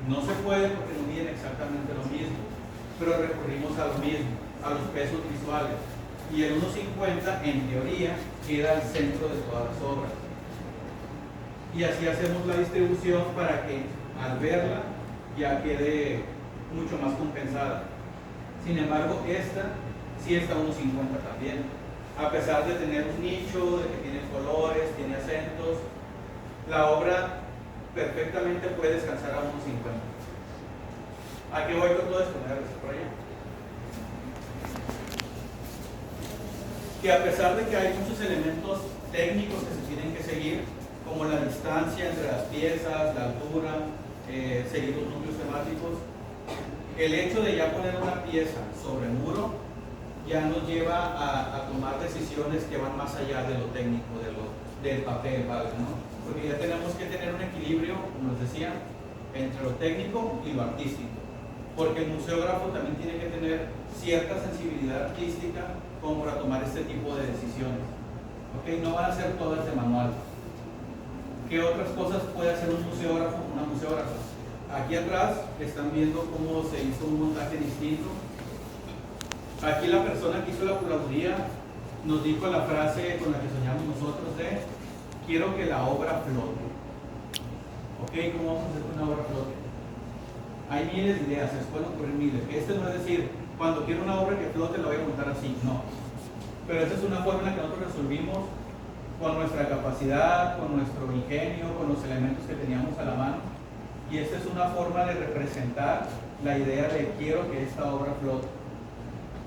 No se puede porque no miden exactamente lo mismo, pero recurrimos a lo mismo, a los pesos visuales. Y el 1.50 en teoría queda al centro de todas las obras. Y así hacemos la distribución para que al verla ya quede mucho más compensada. Sin embargo, esta sí está a 1.50 también. A pesar de tener un nicho, de que tiene colores, tiene acentos, la obra perfectamente puede descansar a 1.50. ¿A qué voy con todo esto? ¿Me voy por allá? Que a pesar de que hay muchos elementos técnicos que se tienen que seguir, como la distancia entre las piezas, la altura, seguir los núcleos temáticos, el hecho de ya poner una pieza sobre el muro ya nos lleva a tomar decisiones que van más allá de lo técnico, del papel, ¿vale? ¿No? Porque ya tenemos que tener un equilibrio, como les decía, entre lo técnico y lo artístico. Porque el museógrafo también tiene que tener cierta sensibilidad artística como para tomar este tipo de decisiones. ¿Okay? No van a ser todas de manual. ¿Qué otras cosas puede hacer un museógrafo, una museógrafa? Aquí atrás están viendo cómo se hizo un montaje distinto. Aquí la persona que hizo la curaduría nos dijo la frase con la que soñamos nosotros de quiero que la obra flote. ¿Ok? ¿Cómo vamos a hacer que una obra flote? Hay miles de ideas, se les pueden ocurrir miles. Este no es decir, cuando quiero una obra que flote la voy a montar así, no. Pero esta es una fórmula que nosotros resolvimos con nuestra capacidad, con nuestro ingenio, con los elementos que teníamos a la mano. Y esta es una forma de representar la idea de quiero que esta obra flote.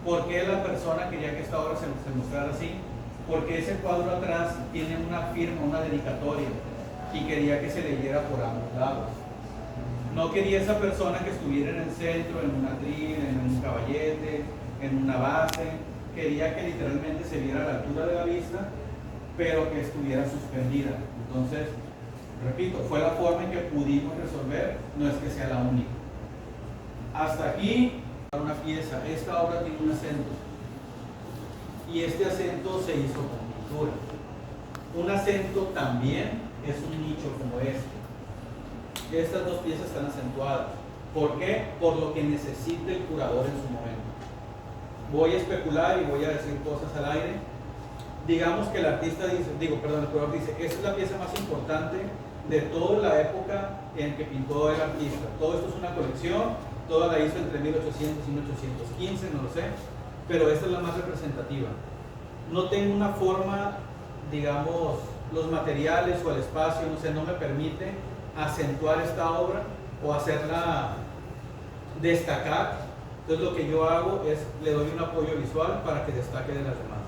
¿Por qué la persona quería que esta obra se mostrara así? Porque ese cuadro atrás tiene una firma, una dedicatoria, y quería que se leyera por ambos lados. No quería esa persona que estuviera en el centro, en un atril, en un caballete, en una base. Quería que literalmente se viera a la altura de la vista, pero que estuviera suspendida. Entonces, repito, fue la forma en que pudimos resolver, no es que sea la única. Hasta aquí, una pieza, esta obra tiene un acento. Y este acento se hizo con pintura. Un acento también es un nicho como este. Estas dos piezas están acentuadas. ¿Por qué? Por lo que necesita el curador en su momento. Voy a especular y voy a decir cosas al aire. Digamos que el artista dice, el curador dice, esta es la pieza más importante de toda la época en que pintó el artista. Todo esto es una colección, toda la hizo entre 1800 y 1815, no lo sé, pero esta es la más representativa. No tengo una forma, digamos, los materiales o el espacio, no sé, no me permite acentuar esta obra o hacerla destacar. Entonces lo que yo hago es, le doy un apoyo visual para que destaque de las demás.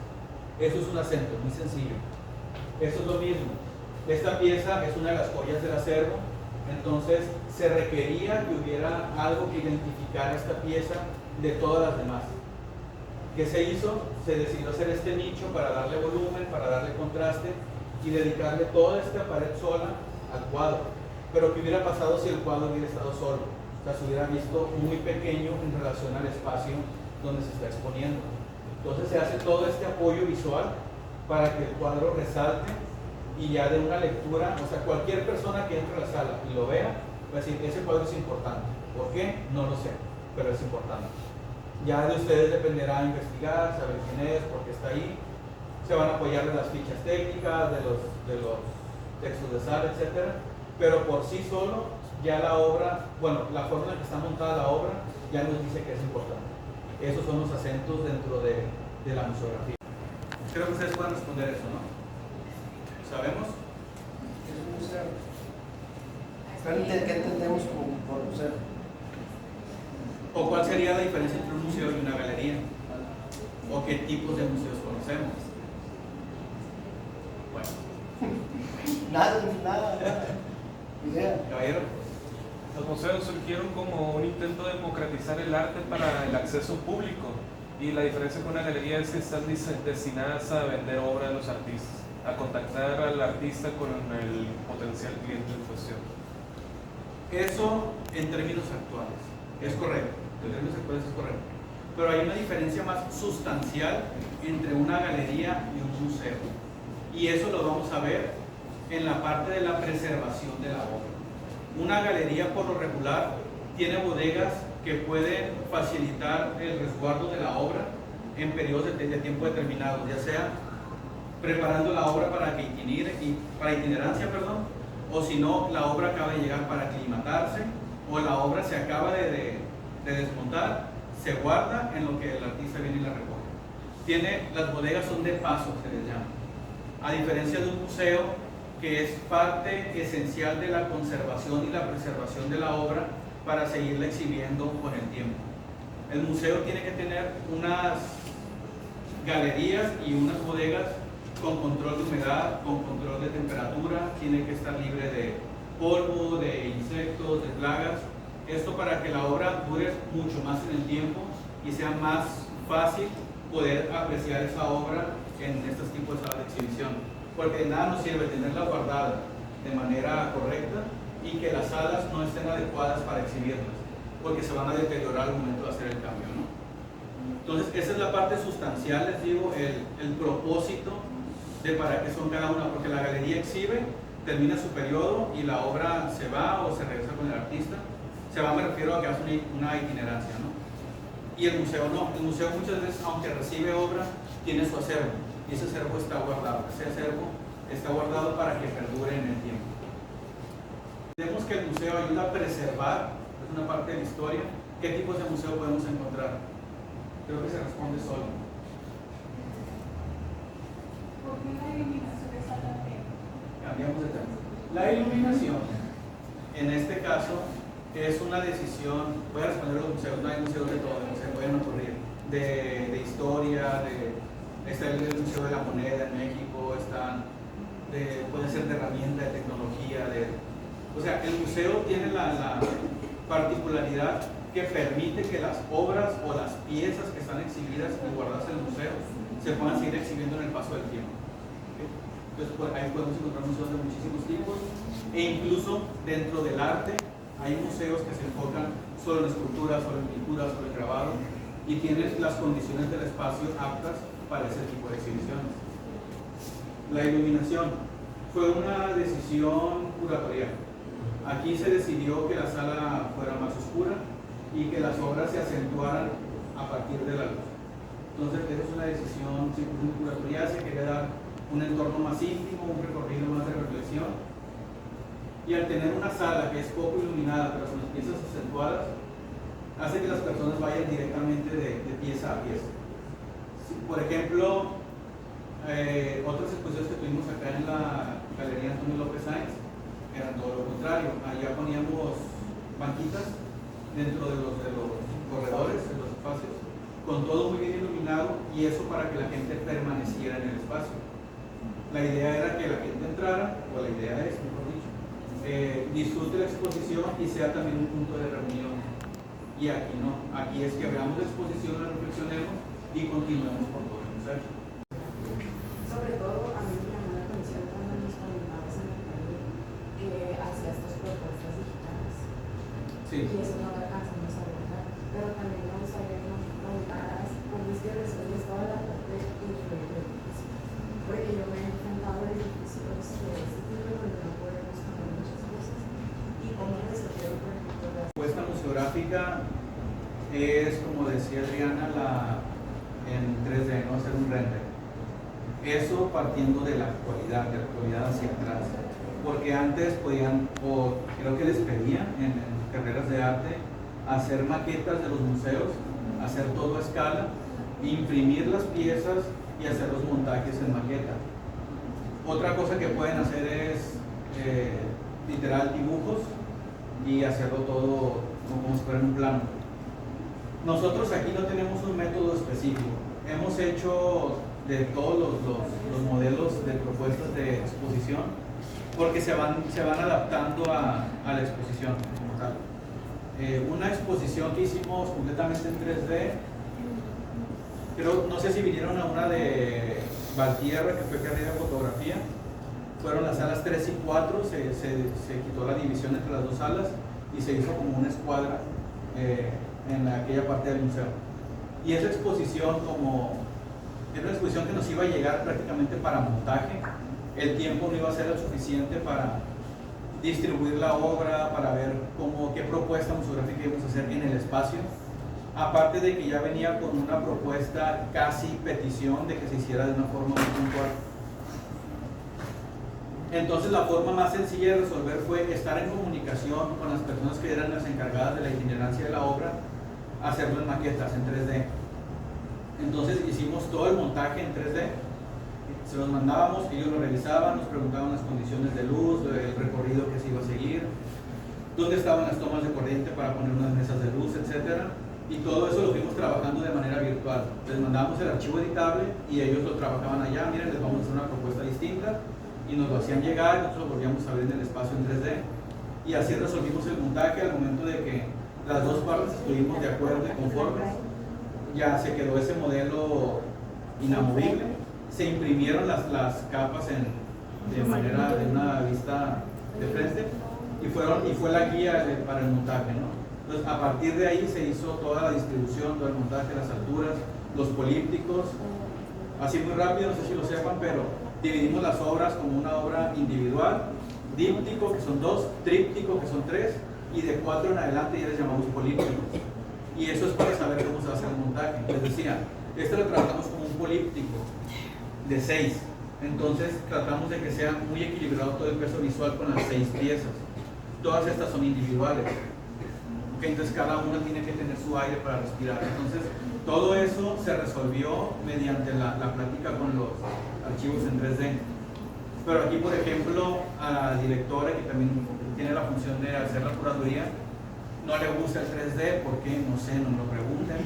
Eso es un acento, muy sencillo. Eso es lo mismo. Esta pieza es una de las joyas del acervo, entonces se requería que hubiera algo que identificara esta pieza de todas las demás. ¿Qué se hizo? Se decidió hacer este nicho para darle volumen, para darle contraste y dedicarle toda esta pared sola al cuadro. Pero ¿qué hubiera pasado si el cuadro hubiera estado solo? O sea, se hubiera visto muy pequeño en relación al espacio donde se está exponiendo. Entonces se hace todo este apoyo visual para que el cuadro resalte y ya de una lectura, o sea, cualquier persona que entre a la sala y lo vea, va a decir, ese cuadro es importante. ¿Por qué? No lo sé, pero es importante. Ya de ustedes dependerá investigar, saber quién es, por qué está ahí. Se van a apoyar de las fichas técnicas, de los textos de sala, etc. Pero por sí solo, ya la obra, bueno, la forma en la que está montada la obra, ya nos dice que es importante. Esos son los acentos dentro de la museografía. Creo que ustedes pueden responder eso, ¿no? ¿Sabemos? Es un museo. ¿Qué entendemos por museo? ¿O cuál sería la diferencia entre un museo y una galería? ¿O qué tipos de museos conocemos? Bueno. Nada. Idea. Caballero. Los museos surgieron como un intento de democratizar el arte para el acceso público, y la diferencia con una galería es que están destinadas a vender obra de los artistas, a contactar al artista con el potencial cliente en cuestión. Eso en términos actuales es correcto, en términos actuales es correcto, pero hay una diferencia más sustancial entre una galería y un museo, y eso lo vamos a ver en la parte de la preservación de la obra. Una galería por lo regular tiene bodegas que pueden facilitar el resguardo de la obra en periodos de tiempo determinados, ya sea preparando la obra para itinerancia, o si no, la obra acaba de llegar para aclimatarse, o la obra se acaba de desmontar, se guarda en lo que el artista viene y la recoge. Las bodegas son de paso, se les llama, a diferencia de un museo que es parte esencial de la conservación y la preservación de la obra para seguirla exhibiendo con el tiempo. El museo tiene que tener unas galerías y unas bodegas con control de humedad, con control de temperatura, tiene que estar libre de polvo, de insectos, de plagas. Esto para que la obra dure mucho más en el tiempo y sea más fácil poder apreciar esa obra en estos tipos de salas de exhibición. Porque de nada nos sirve tenerla guardada de manera correcta y que las salas no estén adecuadas para exhibirlas, porque se van a deteriorar al momento de hacer el cambio, ¿no? Entonces, esa es la parte sustancial, les digo, el propósito de para qué son cada una, porque la galería exhibe, termina su periodo y la obra se va o se regresa con el artista. Se va, me refiero a que hace una itinerancia, ¿no? Y el museo no. El museo muchas veces, aunque recibe obra, tiene su acervo, y ese acervo está guardado. Ese acervo está guardado para que perdure en el tiempo. Vemos que el museo ayuda a preservar, es una parte de la historia. ¿Qué tipos de museo podemos encontrar? Creo que se responde solo. ¿Por qué la iluminación es alta? Cambiamos de tema. La iluminación, en este caso, es una decisión. Voy a responder a los museos, no hay museos de todo, se pueden ocurrir, de historia, está el Museo de la Moneda en México, puede ser de herramienta, de tecnología, o sea, el museo tiene la particularidad que permite que las obras o las piezas que están exhibidas y guardadas en el museo se puedan seguir exhibiendo en el paso del tiempo. ¿Okay? Entonces, ahí podemos encontrar museos de muchísimos tipos, e incluso dentro del arte hay museos que se enfocan solo en escultura, solo en pintura, solo en grabado, y tienen las condiciones del espacio aptas para ese tipo de exhibiciones. La iluminación fue una decisión curatorial. Aquí se decidió que la sala fuera más oscura y que las obras se acentuaran a partir de la luz. Entonces, esa es una decisión curatorial. Se quería dar un entorno más íntimo, un recorrido más de reflexión. Y al tener una sala que es poco iluminada, pero con las piezas acentuadas, hace que las personas vayan directamente de pieza a pieza. Por ejemplo, otras exposiciones que tuvimos acá en la Galería Antonio López Sáenz eran todo lo contrario. Allá poníamos banquitas dentro de los corredores, de los espacios, con todo muy bien iluminado, y eso para que la gente permaneciera en el espacio. La idea era que la gente entrara, o la idea es, mejor dicho, disfrute la exposición y sea también un punto de reunión. Y aquí no, aquí es que veamos la exposición, la reflexionemos y continuemos por todo el museo. Sobre todo, a mí me llamó la atención cuando nos comentabas en el taller que hacía estas propuestas digitales. Sí. Y eso no lo alcanzamos a abordar. Pero también me gustaría que nos preguntaras cómo es que resuelves toda la parte de edificio. Porque yo me he enfrentado a edificios de este tipo donde no podemos poner muchas cosas. Y cómo resolver, por ejemplo, las... La propuesta museográfica es, como decía Adriana, en 3D, no hacer un render. Eso partiendo de la actualidad hacia atrás. Porque antes podían, o creo que les pedían en carreras de arte, hacer maquetas de los museos, hacer todo a escala, imprimir las piezas y hacer los montajes en maqueta. Otra cosa que pueden hacer es literal dibujos y hacerlo todo como si fuera en un plano. Nosotros aquí no tenemos un método específico. Hemos hecho de todos los modelos de propuestas de exposición, porque se van adaptando a la exposición como tal. Una exposición que hicimos completamente en 3D, no sé si vinieron a una de Valtierra, que fue carrera de fotografía. Fueron las salas 3 y 4, se quitó la división entre las dos salas y se hizo como una escuadra en aquella parte del museo. Y esa exposición, era una exposición que nos iba a llegar prácticamente para montaje, el tiempo no iba a ser el suficiente para distribuir la obra, para ver qué propuesta museográfica íbamos a hacer en el espacio. Aparte de que ya venía con una propuesta casi petición de que se hiciera de una forma muy puntual. Entonces la forma más sencilla de resolver fue estar en comunicación con las personas que eran las encargadas de la itinerancia de la obra, hacerlo en maquetas en 3D. Entonces hicimos todo el montaje en 3D, se los mandábamos, ellos lo revisaban, nos preguntaban las condiciones de luz, el recorrido que se iba a seguir, dónde estaban las tomas de corriente para poner unas mesas de luz, etc. Y todo eso lo fuimos trabajando de manera virtual. Les mandábamos el archivo editable y ellos lo trabajaban allá. Miren, les vamos a hacer una propuesta distinta, y nos lo hacían llegar, nosotros lo volvíamos a ver en el espacio en 3D, y así resolvimos el montaje. Al momento de que las dos partes estuvimos de acuerdo y conformes, ya se quedó ese modelo inamovible. Se imprimieron las capas de manera de una vista de frente, y fue la guía para el montaje, ¿no? Entonces, a partir de ahí se hizo toda la distribución, todo el montaje, las alturas, los polípticos. Así muy rápido, no sé si lo sepan, pero dividimos las obras como una obra individual, díptico, que son 2, tríptico, que son 3, y de 4 en adelante ya les llamamos polípticos. Y eso es para saber cómo se va a hacer el montaje. Les decía, este lo tratamos como un políptico de 6. Entonces tratamos de que sea muy equilibrado todo el peso visual con las 6 piezas. Todas estas son individuales. Okay, entonces cada una tiene que tener su aire para respirar. Entonces todo eso se resolvió mediante la plática con los archivos en 3D. Pero aquí, por ejemplo, a la directora, que también tiene la función de hacer la curaduría, no le gusta el 3D, porque no sé, no me lo pregunten,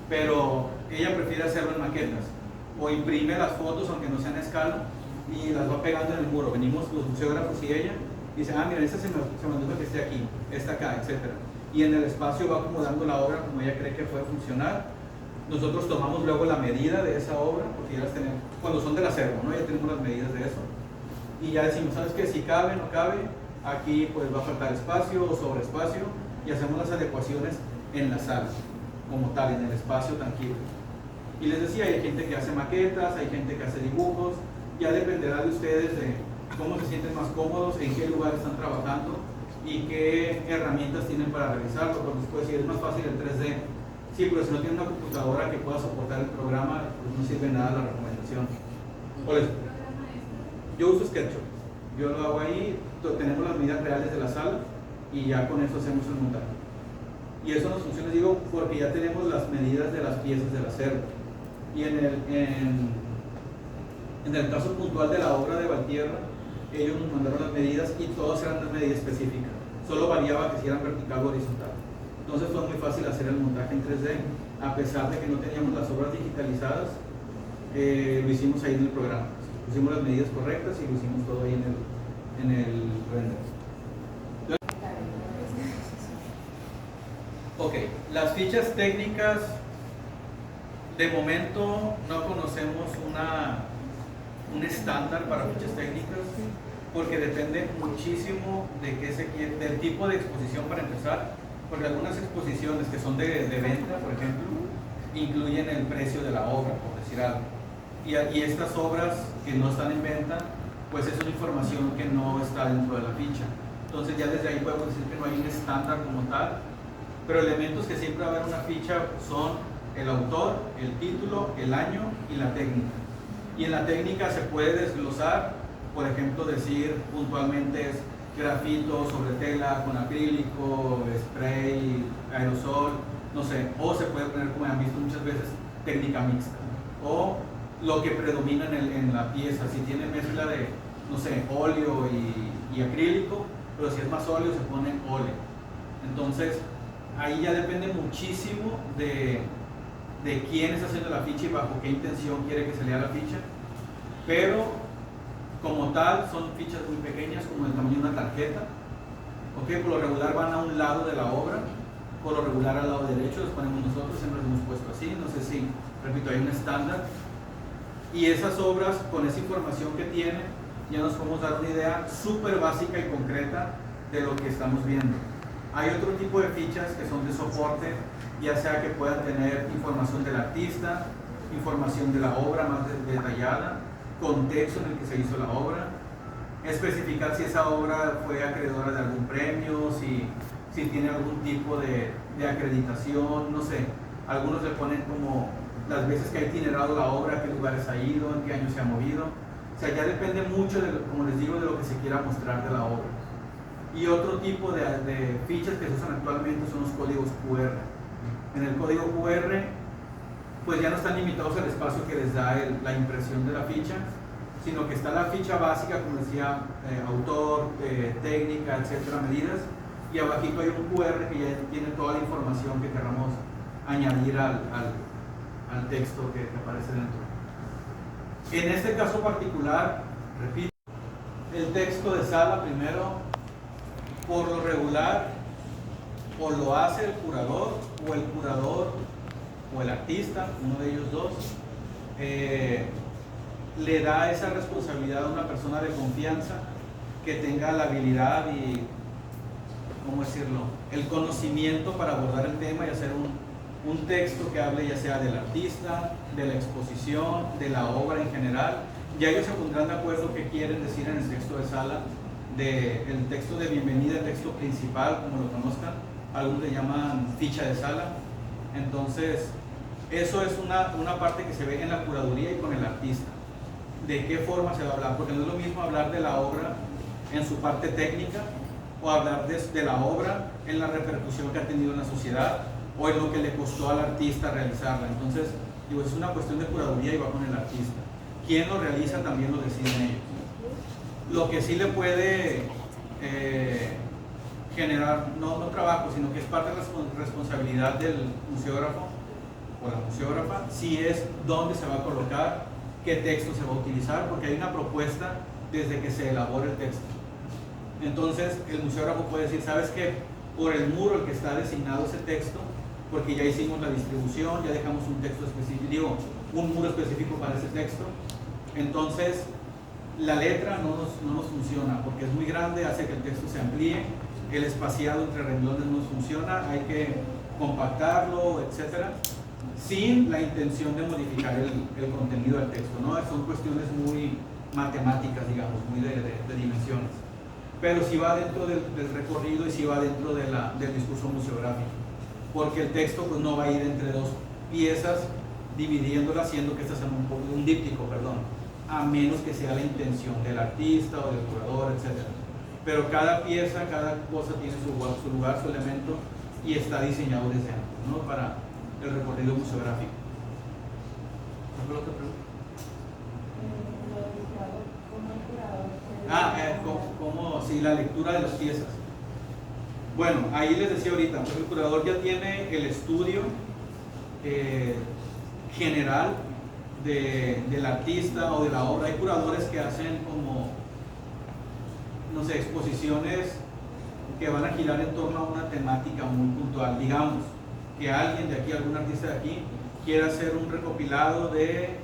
pero ella prefiere hacerlo en maquetas, o imprime las fotos aunque no sean a escala y las va pegando en el muro. Venimos los museógrafos y ella, y dice, ah, mira, esta se me antoja que esté aquí, esta acá, etc. Y en el espacio va acomodando la obra como ella cree que puede funcionar. Nosotros tomamos luego la medida de esa obra, porque ya las tenemos, cuando son del acervo, ¿no? Ya tenemos las medidas de eso, y ya decimos, ¿sabes qué? Si cabe, no cabe, aquí pues va a faltar espacio o sobreespacio, y hacemos las adecuaciones en la sala, como tal, en el espacio tangible. Y les decía, hay gente que hace maquetas, hay gente que hace dibujos, ya dependerá de ustedes de cómo se sienten más cómodos, en qué lugar están trabajando y qué herramientas tienen para realizarlo, porque después si es más fácil el 3D. Sí, pero si no tiene una computadora que pueda soportar el programa, pues no sirve nada la recomendación. Por eso, yo uso SketchUp, yo lo hago ahí, tenemos las medidas reales de la sala y ya con eso hacemos el montaje. Y eso nos funciona, digo, porque ya tenemos las medidas de las piezas del acervo. Y en el caso puntual de la obra de Valtierra, ellos nos mandaron las medidas y todas eran las medidas específicas, solo variaba que si eran vertical o horizontal. Entonces fue muy fácil hacer el montaje en 3D, a pesar de que no teníamos las obras digitalizadas, lo hicimos ahí en el programa. Pusimos las medidas correctas y lo hicimos todo ahí en el render. Ok, las fichas técnicas, de momento no conocemos un estándar para fichas técnicas, porque depende muchísimo de qué se quiere, del tipo de exposición para empezar, porque algunas exposiciones que son de venta, por ejemplo, incluyen el precio de la obra, por decir algo. Y estas obras que no están en venta, pues es una información que no está dentro de la ficha. Entonces ya desde ahí podemos decir que no hay un estándar como tal, pero elementos que siempre va a haber en una ficha son el autor, el título, el año y la técnica. Y en la técnica se puede desglosar, por ejemplo, decir puntualmente es grafito sobre tela con acrílico, spray, aerosol, no sé, o se puede poner, como han visto muchas veces, técnica mixta, o lo que predomina en la pieza, si tiene mezcla de, no sé, óleo y acrílico, pero si es más óleo se pone óleo. Entonces ahí ya depende muchísimo de quién está haciendo la ficha y bajo qué intención quiere que se lea la ficha, pero como tal son fichas muy pequeñas, como el tamaño de una tarjeta. Okay, por lo regular van a un lado de la obra, por lo regular al lado derecho, los ponemos nosotros, siempre los hemos puesto así, no sé si, repito, hay un estándar. Y esas obras, con esa información que tienen, ya nos podemos dar una idea súper básica y concreta de lo que estamos viendo. Hay otro tipo de fichas que son de soporte, ya sea que puedan tener información del artista, información de la obra más detallada, contexto en el que se hizo la obra, especificar si esa obra fue acreedora de algún premio, si tiene algún tipo de acreditación, no sé. Algunos le ponen como las veces que ha itinerado la obra, a qué lugares ha ido, en qué año se ha movido. O sea, ya depende mucho, como les digo, de lo que se quiera mostrar de la obra. Y otro tipo de fichas que se usan actualmente son los códigos QR. En el código QR, pues ya no están limitados al espacio que les da la impresión de la ficha, sino que está la ficha básica, como decía, autor, técnica, etcétera, medidas, y abajito hay un QR que ya tiene toda la información que queramos añadir al texto que aparece dentro. En este caso particular, repito, el texto de sala primero, por lo regular, o lo hace el curador o el artista, uno de ellos dos, le da esa responsabilidad a una persona de confianza que tenga la habilidad y, ¿cómo decirlo?, el conocimiento para abordar el tema y hacer un texto que hable ya sea del artista, de la exposición, de la obra en general. Ya ellos se pondrán de acuerdo qué quieren decir en el texto de sala, el texto de bienvenida, el texto principal, como lo conozcan, algunos le llaman ficha de sala. Entonces, eso es una parte que se ve en la curaduría y con el artista. De qué forma se va a hablar, porque no es lo mismo hablar de la obra en su parte técnica o hablar de la obra en la repercusión que ha tenido en la sociedad o en lo que le costó al artista realizarla. Entonces, digo, es una cuestión de curaduría y va con el artista. Quien lo realiza también lo deciden ellos. Lo que sí le puede generar, no trabajo, sino que es parte de la responsabilidad del museógrafo o la museógrafa, si es dónde se va a colocar, qué texto se va a utilizar, porque hay una propuesta desde que se elabora el texto. Entonces, el museógrafo puede decir, ¿sabes qué? Por el muro el que está designado ese texto, porque ya hicimos la distribución, ya dejamos un texto específico, un muro específico para ese texto. Entonces, la letra no nos funciona, porque es muy grande, hace que el texto se amplíe, el espaciado entre renglones no nos funciona, hay que compactarlo, etcétera, sin la intención de modificar el contenido del texto, ¿no? Son cuestiones muy matemáticas, digamos, muy de dimensiones. Pero sí va dentro del recorrido y sí va dentro del discurso museográfico, porque el texto pues, no va a ir entre dos piezas dividiéndolas, haciendo que estas sean un díptico, perdón, a menos que sea la intención del artista o del curador, etc. Pero cada pieza, cada cosa tiene su lugar, su elemento, y está diseñado desde antes, ¿no? Para el recorrido museográfico. ¿Alguna otra pregunta? Sí, la lectura de las piezas. Bueno, ahí les decía ahorita, pues el curador ya tiene el estudio general del artista o de la obra. Hay curadores que hacen como, no sé, exposiciones que van a girar en torno a una temática muy puntual. Digamos que alguien de aquí, algún artista de aquí, quiera hacer un recopilado de,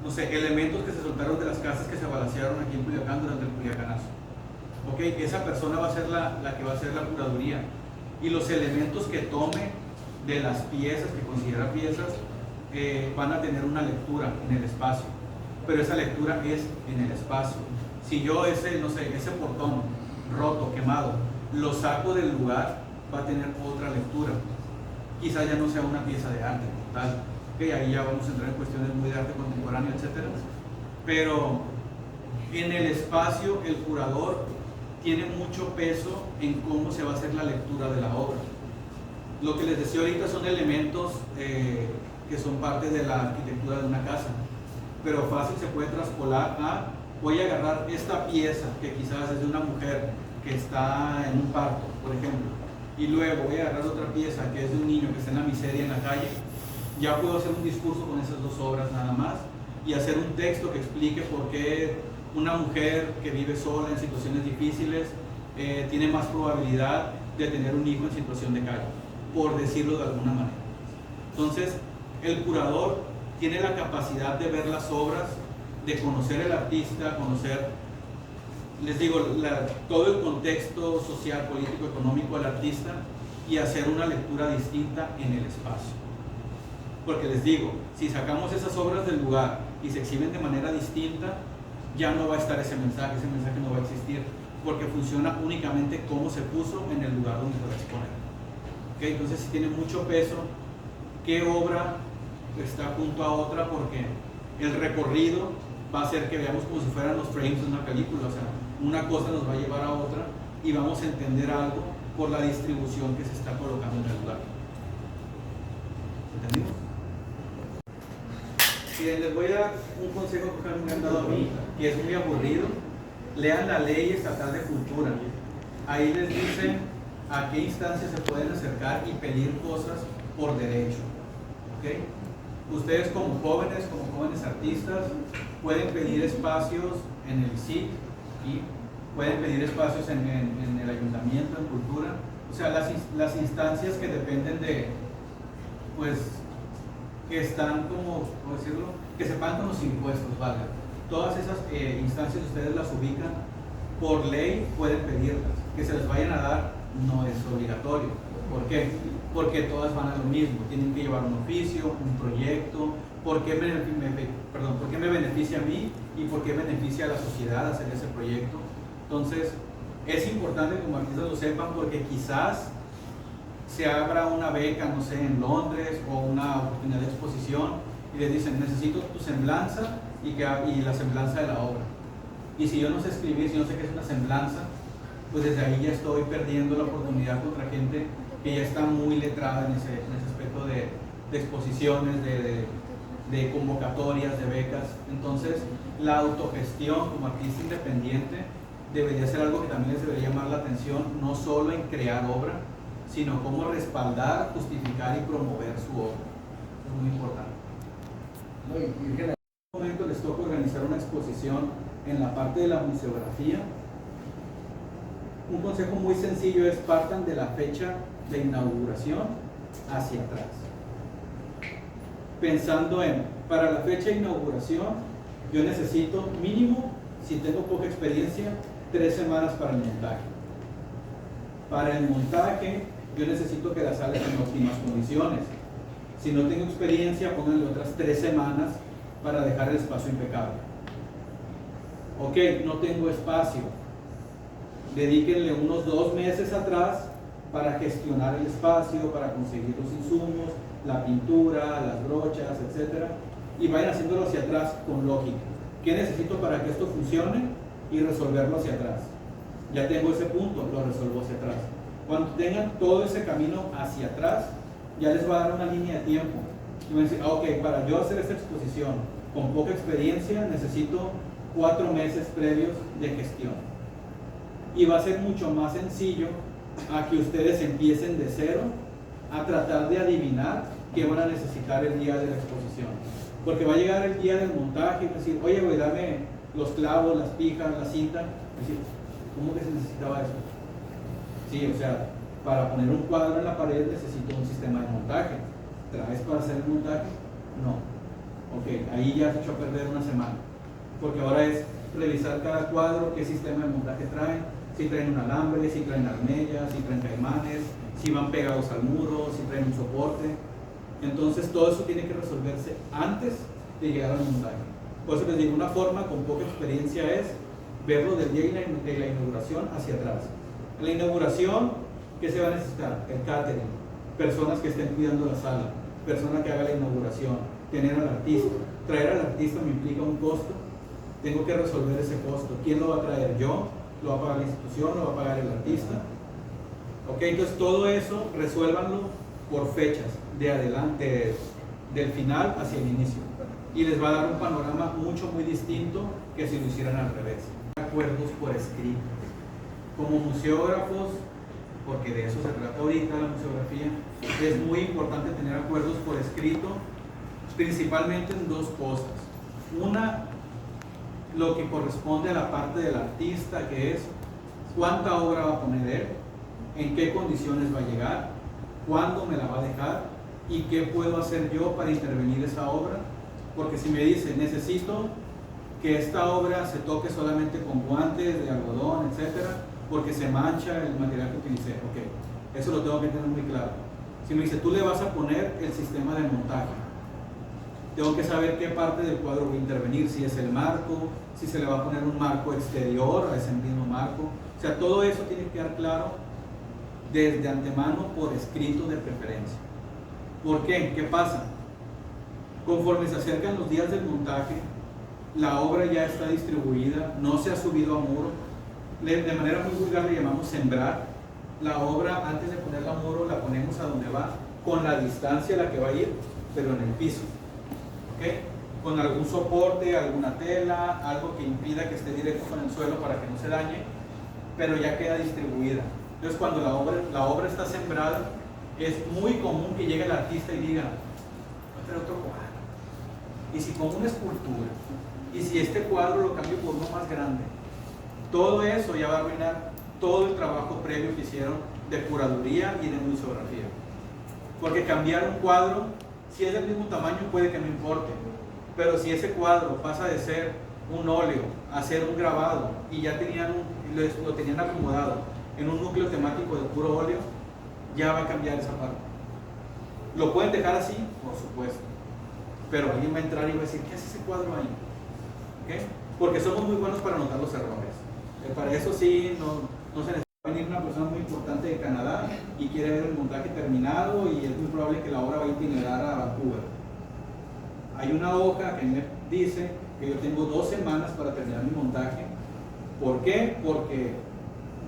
no sé, elementos que se soltaron de las casas que se balacearon aquí en Culiacán durante el Culiacanazo. Ok, esa persona va a ser la que va a hacer la curaduría, y los elementos que tome de las piezas, que considera piezas, van a tener una lectura en el espacio, pero esa lectura es en el espacio. Si yo ese portón roto, quemado, lo saco del lugar, va a tener otra lectura. Quizás ya no sea una pieza de arte como tal, que ahí ya vamos a entrar en cuestiones muy de arte contemporáneo, etcétera. Pero en el espacio el curador tiene mucho peso en cómo se va a hacer la lectura de la obra. Lo que les decía ahorita son elementos que son parte de la arquitectura de una casa, pero fácil se puede traspolar a, voy a agarrar esta pieza que quizás es de una mujer que está en un parto, por ejemplo, y luego voy a agarrar otra pieza que es de un niño que está en la miseria en la calle. Ya puedo hacer un discurso con esas dos obras nada más y hacer un texto que explique por qué una mujer que vive sola en situaciones difíciles tiene más probabilidad de tener un hijo en situación de calle, por decirlo de alguna manera. Entonces, el curador tiene la capacidad de ver las obras, de conocer el artista, conocer, les digo, todo el contexto social, político, económico del artista, y hacer una lectura distinta en el espacio. Porque les digo, si sacamos esas obras del lugar y se exhiben de manera distinta, ya no va a estar ese mensaje no va a existir, porque funciona únicamente como se puso en el lugar donde se va a exponer. ¿Okay? Entonces, si tiene mucho peso, ¿qué obra está junto a otra? Porque el recorrido va a hacer que veamos como si fueran los frames de una película, o sea, una cosa nos va a llevar a otra y vamos a entender algo por la distribución que se está colocando en el lugar. ¿Entendimos? Bien, les voy a dar un consejo que me han dado a mí, que es muy aburrido. Lean la ley estatal de cultura. Ahí les dicen a qué instancias se pueden acercar y pedir cosas por derecho. ¿Okay? Ustedes como jóvenes artistas, pueden pedir espacios en el SIC, y pueden pedir espacios en el ayuntamiento, en cultura. O sea, las instancias que dependen de, pues, que están como, ¿cómo decirlo? Que se pagan con los impuestos, valga. Todas esas instancias ustedes las ubican, por ley pueden pedirlas. Que se les vayan a dar no es obligatorio. ¿Por qué? Porque todas van a lo mismo. Tienen que llevar un oficio, un proyecto. ¿Por qué me beneficia a mí y por qué beneficia a la sociedad hacer ese proyecto? Entonces, es importante que como artistas lo sepan, porque quizás se abra una beca, no sé, en Londres, o una oportunidad de exposición y les dicen, necesito tu semblanza y la semblanza de la obra. Y si yo no sé escribir, si no sé qué es una semblanza, pues desde ahí ya estoy perdiendo la oportunidad contra gente que ya está muy letrada en ese aspecto de exposiciones, de convocatorias, de becas. Entonces, la autogestión como artista independiente debería ser algo que también les debería llamar la atención, no solo en crear obra, sino cómo respaldar, justificar y promover su obra. Es muy importante. No, y en En un momento les toca organizar una exposición en la parte de la museografía. Un consejo muy sencillo es: partan de la fecha de inauguración hacia atrás. Pensando en, para la fecha de inauguración, yo necesito mínimo, si tengo poca experiencia, 3 semanas para el montaje. Para el montaje, yo necesito que la sala esté en óptimas condiciones. Si no tengo experiencia, pónganle otras 3 semanas para dejar el espacio impecable. Ok, no tengo espacio. Dedíquenle unos 2 meses atrás para gestionar el espacio, para conseguir los insumos, la pintura, las brochas, etc. Y vayan haciéndolo hacia atrás con lógica. ¿Qué necesito para que esto funcione? Y resolverlo hacia atrás. Ya tengo ese punto, lo resuelvo hacia atrás. Cuando tengan todo ese camino hacia atrás, ya les va a dar una línea de tiempo. Y van a decir, ok, para yo hacer esta exposición con poca experiencia, necesito 4 meses previos de gestión. Y va a ser mucho más sencillo a que ustedes empiecen de cero a tratar de adivinar qué van a necesitar el día de la exposición. Porque va a llegar el día del montaje y va a decir, oye, güey, dame los clavos, las pijas, la cinta. Y decir, ¿cómo que se necesitaba eso? Sí, o sea, para poner un cuadro en la pared necesito un sistema de montaje. ¿Traes para hacer el montaje? No. Ok, ahí ya se echó a perder una semana. Porque ahora es revisar cada cuadro, qué sistema de montaje traen, si traen un alambre, si traen arnellas, si traen caimanes, si van pegados al muro, si traen un soporte. Entonces todo eso tiene que resolverse antes de llegar al montaje. Por eso les digo, una forma con poca experiencia es verlo del día de la inauguración hacia atrás. En la inauguración, ¿qué se va a necesitar? El catering, personas que estén cuidando la sala, persona que haga la inauguración, tener al artista. Traer al artista me implica un costo, tengo que resolver ese costo. ¿Quién lo va a traer? ¿Yo? ¿Lo va a pagar la institución? ¿Lo va a pagar el artista? Ok, entonces todo eso resuélvanlo por fechas, de adelante, del final hacia el inicio. Y les va a dar un panorama muy distinto que si lo hicieran al revés. Acuerdos por escrito. Como museógrafos, porque de eso se trata ahorita la museografía, es muy importante tener acuerdos por escrito, principalmente en 2 cosas. Una, lo que corresponde a la parte del artista, que es cuánta obra va a poner él, en qué condiciones va a llegar, cuándo me la va a dejar y qué puedo hacer yo para intervenir esa obra. Porque si me dice, necesito que esta obra se toque solamente con guantes de algodón, etcétera, porque se mancha el material que utilicé, ok, eso lo tengo que tener muy claro. Si me dice, tú le vas a poner el sistema de montaje, tengo que saber qué parte del cuadro voy a intervenir, si es el marco, si se le va a poner un marco exterior a ese mismo marco. O sea, todo eso tiene que quedar claro desde antemano por escrito de preferencia. ¿Por qué? ¿Qué pasa? Conforme se acercan los días del montaje, la obra ya está distribuida, no se ha subido a muro. De manera muy vulgar le llamamos sembrar. La obra, antes de ponerla a muro, la ponemos a donde va, con la distancia a la que va a ir, pero en el piso. ¿Okay? Con algún soporte, alguna tela, algo que impida que esté directo con el suelo para que no se dañe, pero ya queda distribuida. Entonces, cuando la obra está sembrada, es muy común que llegue el artista y diga, voy a hacer otro cuadro. Y si pongo una escultura, y si este cuadro lo cambio por uno más grande, todo eso ya va a arruinar todo el trabajo previo que hicieron de curaduría y de museografía. Porque cambiar un cuadro, si es del mismo tamaño, puede que no importe. Pero si ese cuadro pasa de ser un óleo a ser un grabado y ya lo tenían acomodado en un núcleo temático de puro óleo, ya va a cambiar esa parte. ¿Lo pueden dejar así? Por supuesto. Pero alguien va a entrar y va a decir, ¿qué hace ese cuadro ahí? ¿Okay? Porque somos muy buenos para notar los errores. Para eso sí, no se necesita venir una persona muy importante de Canadá y quiere ver el montaje terminado y es muy probable que la obra va a itinerar a Vancouver. Hay una hoja que me dice que yo tengo 2 semanas para terminar mi montaje. ¿Por qué? Porque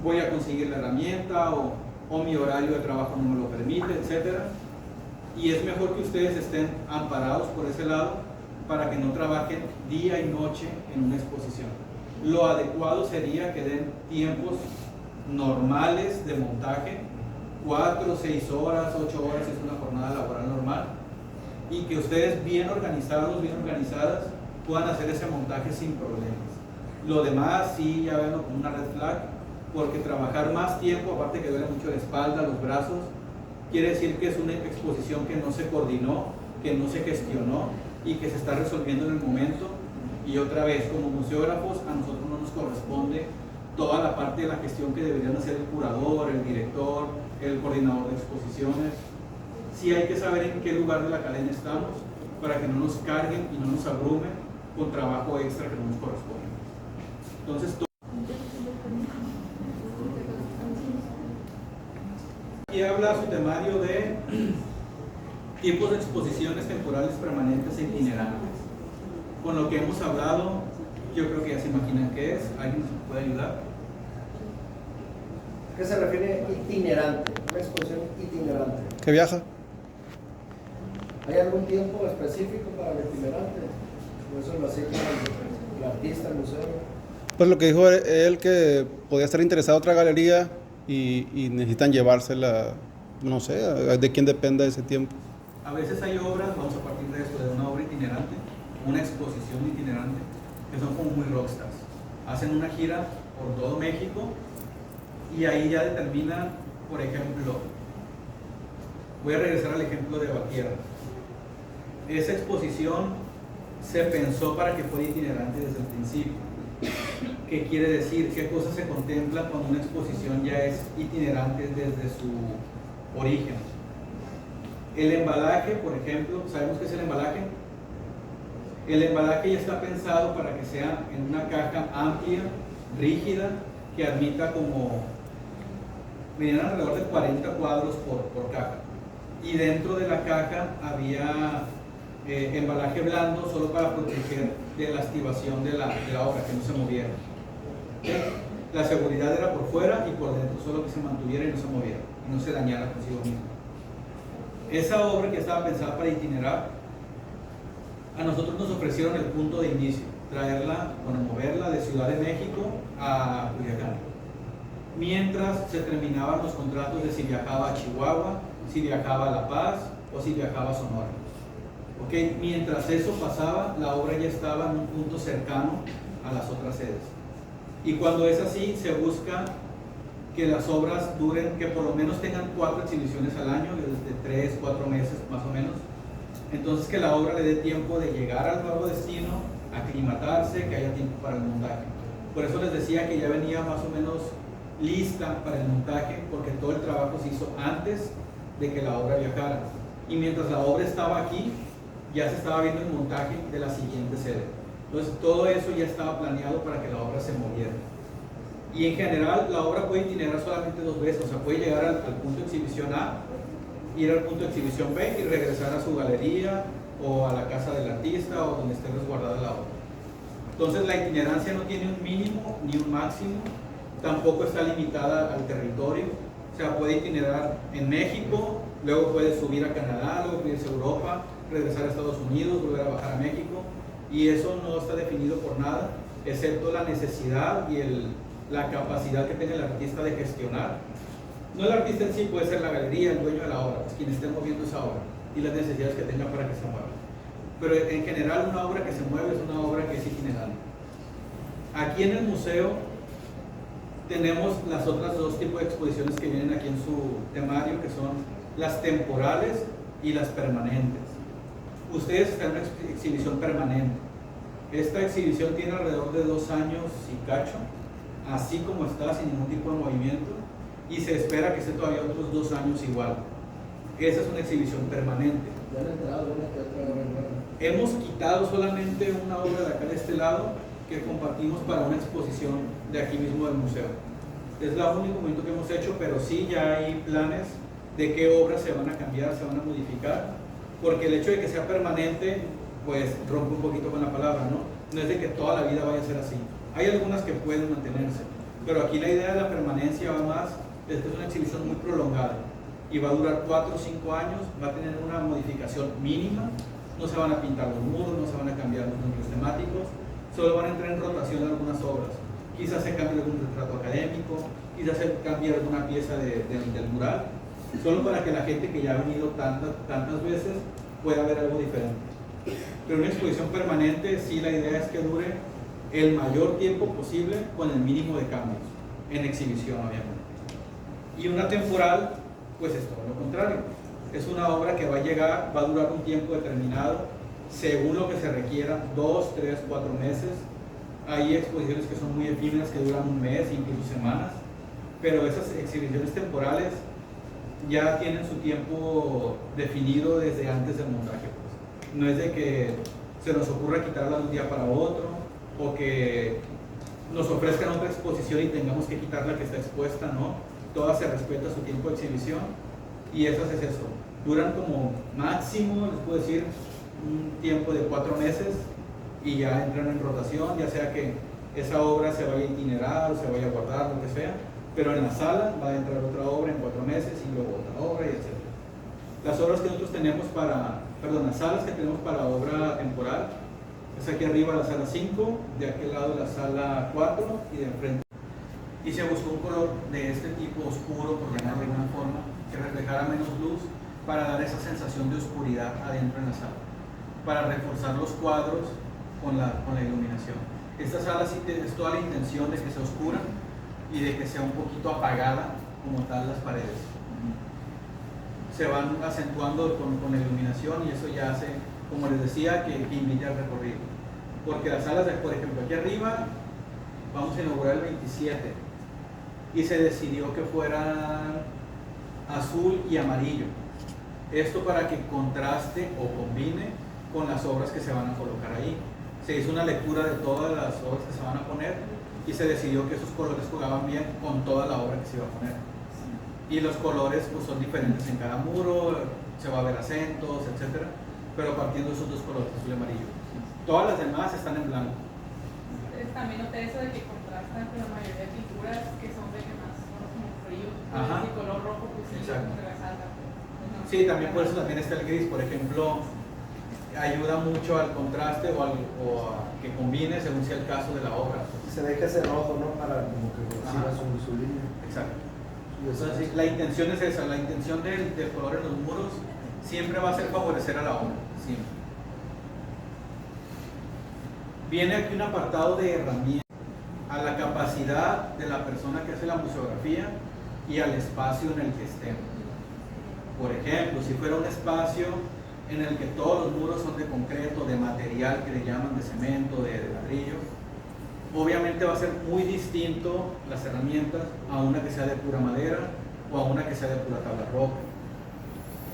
voy a conseguir la herramienta o mi horario de trabajo no me lo permite, etc. Y es mejor que ustedes estén amparados por ese lado para que no trabajen día y noche en una exposición. Lo adecuado sería que den tiempos normales de montaje, 4, 6 horas, 8 horas es una jornada laboral normal, y que ustedes bien organizados, bien organizadas, puedan hacer ese montaje sin problemas. Lo demás sí, ya vengo como una red flag, porque trabajar más tiempo, aparte que duele mucho la espalda, los brazos, quiere decir que es una exposición que no se coordinó, que no se gestionó y que se está resolviendo en el momento. Y otra vez, como museógrafos, a nosotros no nos corresponde toda la parte de la gestión que deberían hacer el curador, el director, el coordinador de exposiciones. Sí hay que saber en qué lugar de la cadena estamos para que no nos carguen y no nos abrumen con trabajo extra que no nos corresponde. Entonces, aquí habla su temario de tipos de exposiciones temporales permanentes e itinerantes. Con lo que hemos hablado, yo creo que ya se imaginan qué es. ¿Alguien nos puede ayudar? ¿A qué se refiere itinerante? Una exposición itinerante. ¿Que viaja? ¿Hay algún tiempo específico para el itinerante? ¿O eso lo asigna el artista, el museo? Pues lo que dijo él, que podía estar interesado en otra galería y necesitan llevársela, no sé, de quién dependa ese tiempo. A veces hay obras, vamos a partir de esto, de una obra itinerante, una exposición itinerante, que son como muy rockstars. Hacen una gira por todo México y ahí ya determinan, por ejemplo, voy a regresar al ejemplo de Valtierra. Esa exposición se pensó para que fuera itinerante desde el principio. ¿Qué quiere decir? ¿Qué cosas se contemplan cuando una exposición ya es itinerante desde su origen? El embalaje, por ejemplo, ¿sabemos qué es el embalaje? El embalaje ya está pensado para que sea en una caja amplia, rígida, que admita como, venían alrededor de 40 cuadros por caja. Y dentro de la caja había embalaje blando solo para proteger de la activación de la obra, que no se moviera. La seguridad era por fuera y por dentro, solo que se mantuviera y no se moviera, y no se dañara consigo mismo. Esa obra que estaba pensada para itinerar, a nosotros nos ofrecieron el punto de inicio, traerla, moverla de Ciudad de México a Culiacán, mientras se terminaban los contratos de si viajaba a Chihuahua, si viajaba a La Paz o si viajaba a Sonora. ¿Okay? Mientras eso pasaba, la obra ya estaba en un punto cercano a las otras sedes. Y cuando es así, se busca que las obras duren, que por lo menos tengan 4 exhibiciones al año, desde 3, 4 meses más o menos. Entonces que la obra le dé tiempo de llegar al nuevo destino, aclimatarse, que haya tiempo para el montaje. Por eso les decía que ya venía más o menos lista para el montaje, porque todo el trabajo se hizo antes de que la obra viajara. Y mientras la obra estaba aquí, ya se estaba viendo el montaje de la siguiente sede. Entonces todo eso ya estaba planeado para que la obra se moviera. Y en general la obra puede itinerar solamente 2 veces, o sea, puede llegar al punto de exhibición A, ir al punto de exhibición B y regresar a su galería o a la casa del artista o donde esté resguardada la obra. Entonces la itinerancia no tiene un mínimo ni un máximo, tampoco está limitada al territorio, o sea, puede itinerar en México, luego puede subir a Canadá, luego puede irse a Europa, regresar a Estados Unidos, volver a bajar a México, y eso no está definido por nada, excepto la necesidad y la capacidad que tenga el artista de gestionar. No el artista en sí, puede ser la galería, el dueño de la obra, pues quien esté moviendo esa obra y las necesidades que tenga para que se mueva. Pero en general una obra que se mueve es una obra que es itinerante. Aquí en el museo tenemos las otras 2 tipos de exposiciones que vienen aquí en su temario, que son las temporales y las permanentes. Ustedes están en una exhibición permanente. Esta exhibición tiene alrededor de 2 años y cacho, así como está, sin ningún tipo de movimiento, y se espera que esté todavía otros 2 años igual. Esa es una exhibición permanente. Ya han entrado una que otra obra nueva. Hemos quitado solamente una obra de acá de este lado que compartimos para una exposición de aquí mismo del museo. Es el único movimiento que hemos hecho, pero sí ya hay planes de qué obras se van a cambiar, se van a modificar, porque el hecho de que sea permanente, pues rompe un poquito con la palabra, ¿no? No es de que toda la vida vaya a ser así. Hay algunas que pueden mantenerse, pero aquí la idea de la permanencia va más, es que es una exhibición muy prolongada y va a durar 4 o 5 años, va a tener una modificación mínima, no se van a pintar los muros, no se van a cambiar los núcleos temáticos, solo van a entrar en rotación algunas obras. Quizás se cambie algún retrato académico, quizás se cambie alguna pieza del mural, solo para que la gente que ya ha venido tantas veces pueda ver algo diferente. Pero una exposición permanente, sí, la idea es que dure el mayor tiempo posible con el mínimo de cambios, en exhibición obviamente. Y una temporal, pues es todo lo contrario. Es una obra que va a llegar, va a durar un tiempo determinado, según lo que se requiera, 2, 3, 4 meses. Hay exposiciones que son muy efímeras, que duran un mes, incluso semanas, pero esas exhibiciones temporales ya tienen su tiempo definido desde antes del montaje. Pues. No es de que se nos ocurra quitarla de un día para otro, o que nos ofrezcan otra exposición y tengamos que quitar la que está expuesta, no. Todas se respeta su tiempo de exhibición, y esas es eso. Duran como máximo, les puedo decir, un tiempo de 4 meses, y ya entran en rotación, ya sea que esa obra se vaya a itinerar o se vaya a guardar, lo que sea, pero en la sala va a entrar otra obra en 4 meses y luego otra obra, y etc. Las obras que nosotros tenemos las salas que tenemos para obra temporal, es aquí arriba la sala 5, de aquel lado la sala 4 y de enfrente. Y se buscó un color de este tipo oscuro, por llamarlo de alguna forma, que reflejara menos luz para dar esa sensación de oscuridad adentro en la sala, para reforzar los cuadros con la iluminación. Esta sala sí es toda la intención de que sea oscura y de que sea un poquito apagada como tal las paredes. Se van acentuando con la iluminación, y eso ya hace, como les decía, que invite al recorrido. Porque las salas, por ejemplo, aquí arriba vamos a inaugurar el 27 y se decidió que fueran azul y amarillo. Esto para que contraste o combine con las obras que se van a colocar ahí. Se hizo una lectura de todas las obras que se van a poner y se decidió que esos colores jugaban bien con toda la obra que se iba a poner. Y los colores pues son diferentes en cada muro, se va a ver acentos, etc. Pero partiendo de esos 2 colores, azul y amarillo. Todas las demás están en blanco. También noté eso de que contrastan con la mayoría de pinturas que son de más como frío. Ajá. El color rojo pues sí, Exacto. como que resalta. Sí, también por eso también está el gris, por ejemplo, ayuda mucho al contraste o a que combine según sea el caso de la obra. Se deja ese rojo, ¿no? Para como que siga su línea. Exacto. Entonces, sí, la intención es esa, la intención del color en los muros siempre va a ser favorecer a la obra, siempre. Viene aquí un apartado de herramientas a la capacidad de la persona que hace la museografía y al espacio en el que estemos. Por ejemplo, si fuera un espacio en el que todos los muros son de concreto, de material que le llaman de cemento, de ladrillo, obviamente va a ser muy distinto las herramientas a una que sea de pura madera o a una que sea de pura tabla roca.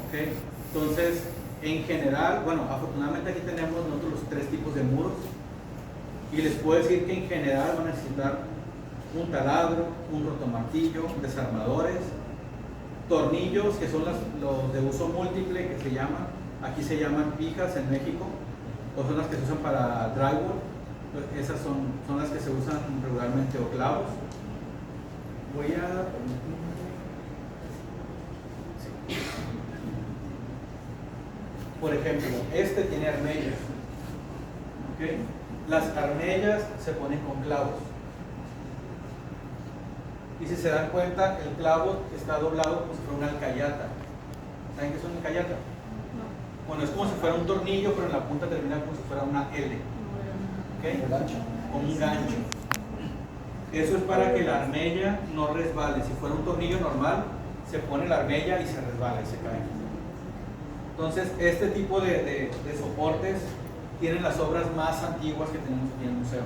¿Okay? Entonces, En general, bueno, afortunadamente aquí tenemos nosotros los 3 tipos de muros y les puedo decir que en general van a necesitar un taladro, un rotomartillo, desarmadores, tornillos que son los de uso múltiple que se llaman, aquí se llaman pijas en México, o son las que se usan para drywall, esas son las que se usan regularmente, o clavos. Voy a... Sí. Por ejemplo, este tiene armellas, ¿ok? Las armellas se ponen con clavos. Y si se dan cuenta, el clavo está doblado como si fuera una alcayata. ¿Saben qué es una alcayata? No. Bueno, es como si fuera un tornillo, pero en la punta termina como si fuera una L. ¿Ok? El gancho. Como un gancho. Eso es para que la armella no resbale. Si fuera un tornillo normal, se pone la armella y se resbala y se cae. Entonces, este tipo de soportes tienen las obras más antiguas que tenemos aquí en el museo.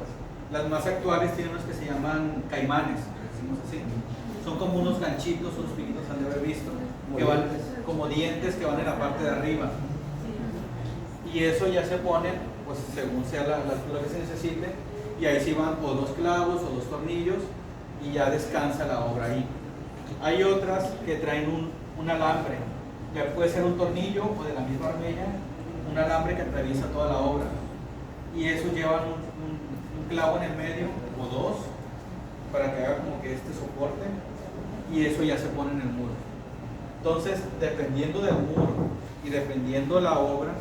Las más actuales tienen unos que se llaman caimanes, decimos así. Son como unos ganchitos, unos piquitos han de haber visto, que van como dientes que van en la parte de arriba. Y eso ya se pone, pues según sea la altura que se necesite, y ahí sí van o 2 clavos o 2 tornillos y ya descansa la obra ahí. Hay otras que traen un alambre, que puede ser un tornillo o de la misma armella, un alambre que atraviesa toda la obra. Y eso llevan un clavo en el medio o 2 para que haga como que este soporte, y eso ya se pone en el muro. Entonces, dependiendo del muro y dependiendo la obra,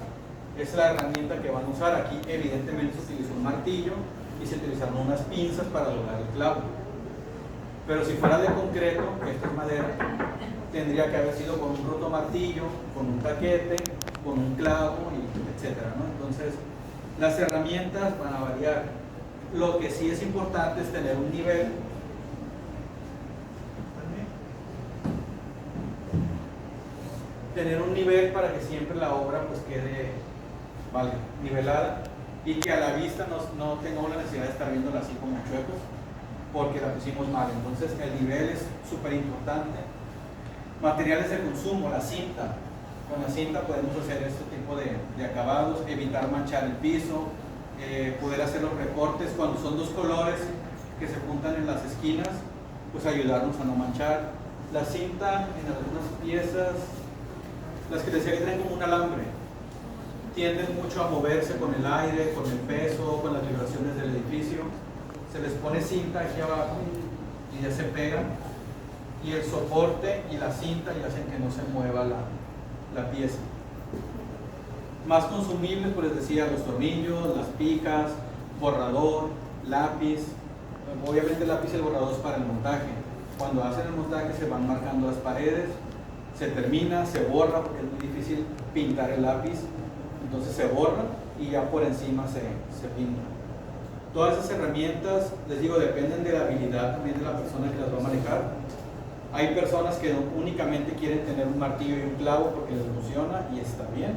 es la herramienta que van a usar. Aquí evidentemente se utilizó un martillo y se utilizaron unas pinzas para lograr el clavo. Pero si fuera de concreto, esto es madera, tendría que haber sido con un rotomartillo, con un taquete, con un clavo, etcétera, ¿no? Entonces, las herramientas van a variar. Lo que sí es importante es tener un nivel. Tener un nivel para que siempre la obra pues quede, vale, nivelada, y que a la vista no tengamos la necesidad de estar viéndola así como chuecos porque la pusimos mal. Entonces el nivel es súper importante. Materiales de consumo, la cinta. Con la cinta podemos hacer este tipo de acabados, evitar manchar el piso, poder hacer los recortes cuando son 2 colores que se juntan en las esquinas, pues ayudarnos a no manchar. La cinta en algunas piezas, las que decía que traen como un alambre, tienden mucho a moverse con el aire, con el peso, con las vibraciones del edificio. Se les pone cinta aquí abajo y ya se pegan, y el soporte y la cinta ya hacen que no se mueva la pieza. Más consumibles, pues les decía, los tornillos, las picas, borrador, lápiz. Obviamente el lápiz y el borrador es para el montaje. Cuando hacen el montaje se van marcando las paredes, se termina, se borra porque es muy difícil pintar el lápiz, entonces se borra y ya por encima se pinta. Todas esas herramientas, les digo, dependen de la habilidad también de la persona que las va a manejar. Hay personas que únicamente quieren tener un martillo y un clavo porque les funciona y está bien.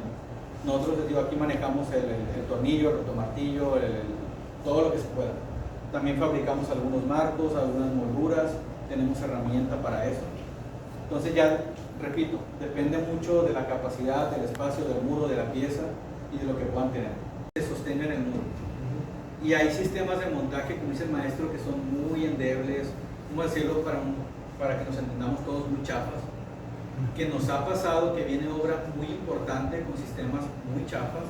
Nosotros, les digo, aquí manejamos el tornillo, el rotomartillo, todo lo que se pueda. También fabricamos algunos marcos, algunas molduras, tenemos herramienta para eso. Entonces ya, repito, depende mucho de la capacidad, del espacio, del muro, de la pieza y de lo que puedan tener. Se sostenga en el muro. Y hay sistemas de montaje, como dice el maestro, que son muy endebles, ¿cómo decirlo? Para que nos entendamos todos, muy chafas. Que nos ha pasado que viene obra muy importante con sistemas muy chafas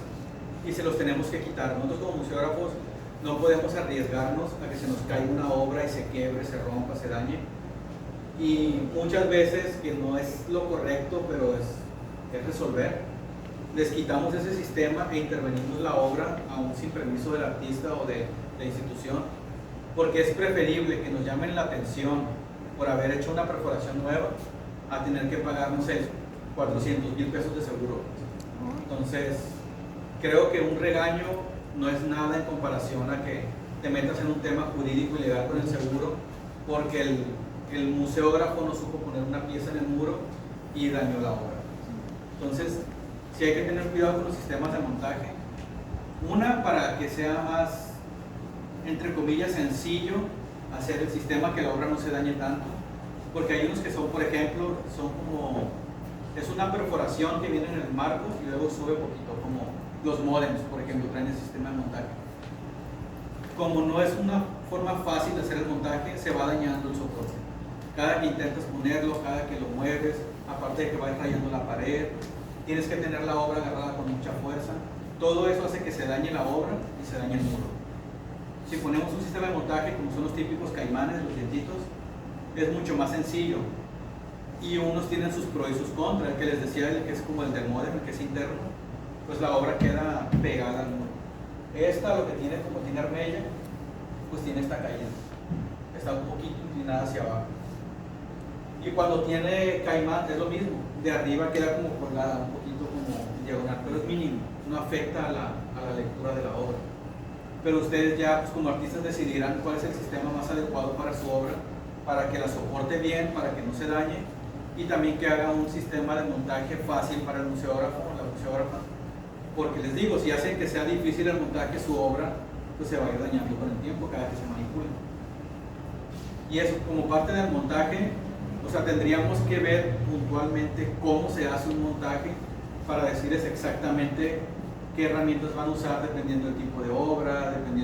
y se los tenemos que quitar. Nosotros como museógrafos no podemos arriesgarnos a que se nos caiga una obra y se quiebre, se rompa, se dañe. Y muchas veces, que no es lo correcto, pero es resolver, les quitamos ese sistema e intervenimos la obra aún sin permiso del artista o de la institución, porque es preferible que nos llamen la atención por haber hecho una perforación nueva a tener que pagar, no sé, 400,000 pesos de seguro. Entonces, creo que un regaño no es nada en comparación a que te metas en un tema jurídico y legal con el seguro, porque el museógrafo no supo poner una pieza en el muro y dañó la obra. Entonces, sí hay que tener cuidado con los sistemas de montaje. Una, para que sea más, entre comillas, sencillo hacer el sistema, que la obra no se dañe tanto. Porque hay unos que son, por ejemplo, son como Es una perforación que viene en el marco y luego sube poquito, como los módems, por ejemplo, traen el sistema de montaje. Como no es una forma fácil de hacer el montaje, se va dañando el soporte. Cada que intentas ponerlo, cada que lo mueves, aparte de que va rayando la pared, tienes que tener la obra agarrada con mucha fuerza. Todo eso hace que se dañe la obra y se dañe el muro. Si ponemos un sistema de montaje como son los típicos caimanes, los dientitos, es mucho más sencillo. Y unos tienen sus pros y sus contras. El que les decía, el que es como el del modem, el que es interno, pues la obra queda pegada al muro. Esta, lo que tiene, como tiene armella, pues tiene esta caída. Está un poquito inclinada hacia abajo. Y cuando tiene caimán es lo mismo. De arriba queda como colgada, un poquito como diagonal, pero es mínimo. No afecta a la lectura de la obra. Pero ustedes ya, pues como artistas, decidirán cuál es el sistema más adecuado para su obra, para que la soporte bien, para que no se dañe, y también que haga un sistema de montaje fácil para el museógrafo o la museógrafa. Porque les digo, si hacen que sea difícil el montaje, su obra pues se va a ir dañando con el tiempo cada que se manipule. Y eso, como parte del montaje, o sea, tendríamos que ver puntualmente cómo se hace un montaje para decirles exactamente qué herramientas van a usar dependiendo del tipo de obra, dependiendo